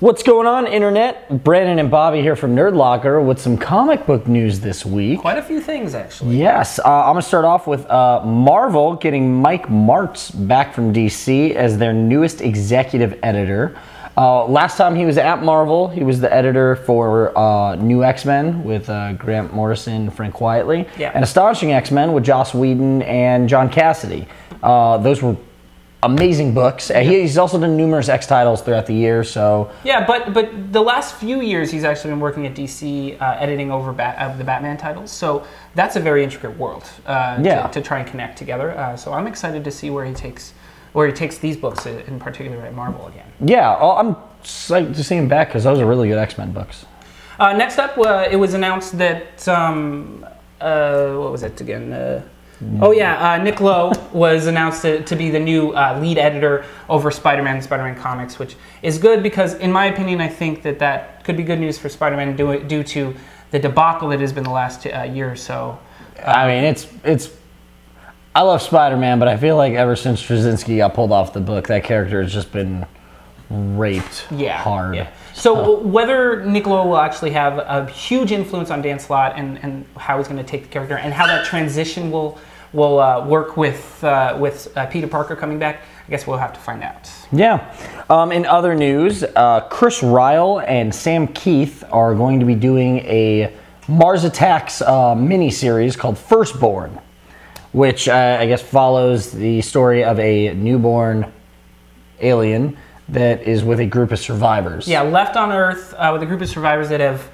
What's going on, Internet? Brandon and Bobby here from Nerdlocker with some comic book news this week. Quite a few things, actually. Yes, I'm going to start off with Marvel getting Mike Martz back from DC as their newest executive editor. Last time he was at Marvel, he was the editor for New X-Men with Grant Morrison and Frank Quitely, and Astonishing X-Men with Joss Whedon and John Cassidy. Those were amazing books. He's also done numerous X titles throughout the year. So yeah, but the last few years he's actually been working at DC, editing over the Batman titles. So that's a very intricate world to try and connect together. So I'm excited to see where he takes these books, in particular at Marvel again. Yeah, I'm psyched to see him back because those are really good X-Men books. Next up, it was announced that what was it again? Nick Lowe was announced to be the new lead editor over Spider-Man and Spider-Man comics, which is good because, in my opinion, I think that could be good news for Spider-Man due to the debacle that has been the last year or so. I mean, I love Spider-Man, but I feel like ever since Straczynski got pulled off the book, that character has just been raped hard. Yeah. So whether Nick Lowe will actually have a huge influence on Dan Slott and how he's going to take the character and how that transition will work with Peter Parker coming back, I guess we'll have to find out. Yeah. In other news, Chris Ryle and Sam Keith are going to be doing a Mars Attacks miniseries called Firstborn, which I guess follows the story of a newborn alien that is with a group of survivors. Yeah, left on Earth with a group of survivors that have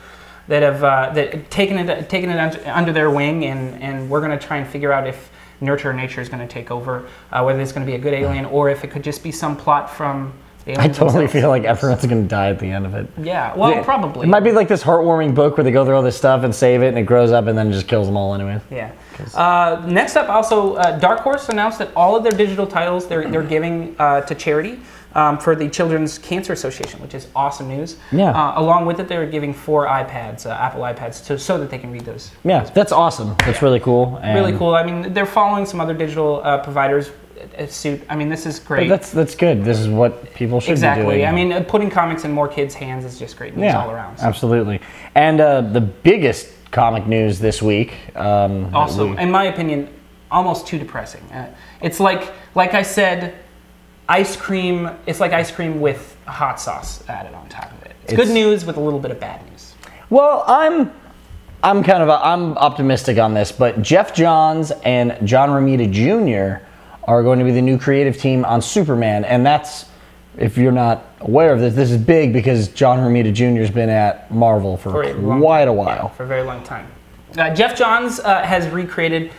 taken it under their wing, and we're going to try and figure out if nurture nature is going to take over, whether it's going to be a good alien or if it could just be some plot from the aliens. I totally feel like everyone's going to die at the end of it. Yeah, well, probably. It might be like this heartwarming book where they go through all this stuff and save it, and it grows up and then just kills them all anyway. Yeah. Next up, also, Dark Horse announced that all of their digital titles they're giving to charity. For the Children's Cancer Association, which is awesome news. Yeah. Along with it, they're giving 4 iPads, Apple iPads, so that they can read those. Yeah, that's awesome. That's really cool. And really cool. I mean, they're following some other digital providers' suit. I mean, this is great. But that's good. This is what people should be doing. Exactly. I mean, putting comics in more kids' hands is just great news all around. So. Absolutely. And the biggest comic news this week. Also, in my opinion, almost too depressing. It's like I said. Ice cream, it's like ice cream with hot sauce added on top of it. It's good news with a little bit of bad news. Well, I'm optimistic on this, but Jeff Johns and John Romita Jr. are going to be the new creative team on Superman, and that's, if you're not aware of this is big because John Romita Jr. has been at Marvel for quite a while. Yeah, for a very long time. Jeff Johns has recreated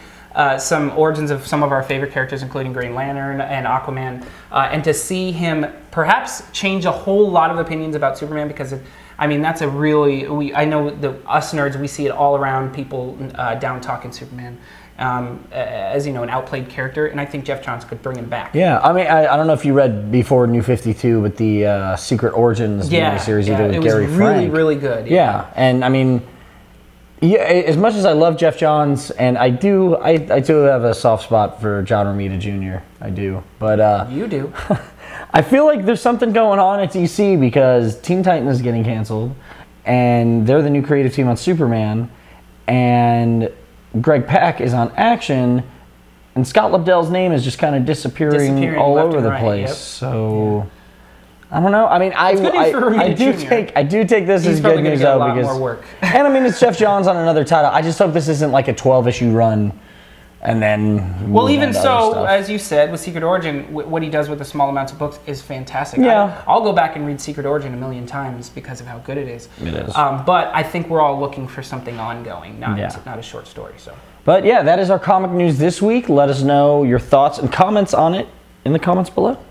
some origins of some of our favorite characters, including Green Lantern and Aquaman, and to see him perhaps change a whole lot of opinions about Superman, because I mean, that's a really, I know us nerds, we see it all around, people down talking Superman as, you know, an outplayed character, and I think Jeff Johns could bring him back. Yeah, I mean, I don't know if you read before New 52, but the Secret Origins miniseries you did with Gary Frank. It was really, really good. Yeah, and I mean, yeah, as much as I love Jeff Johns, and I do have a soft spot for John Romita Jr. I do, but you do. I feel like there's something going on at DC because Teen Titans is getting canceled, and they're the new creative team on Superman, and Greg Pak is on Action, and Scott Lobdell's name is just kind of disappearing all over the place. Yep. So. Yeah. I don't know. I mean, I do take this as good news though, because more work. And I mean, it's Jeff Johns on another title. I just hope this isn't like a 12-issue run, and then even so, as you said, with Secret Origin, what he does with the small amounts of books is fantastic. Yeah, I'll go back and read Secret Origin a million times because of how good it is. It is. But I think we're all looking for something ongoing, not a short story. So. But yeah, that is our comic news this week. Let us know your thoughts and comments on it in the comments below.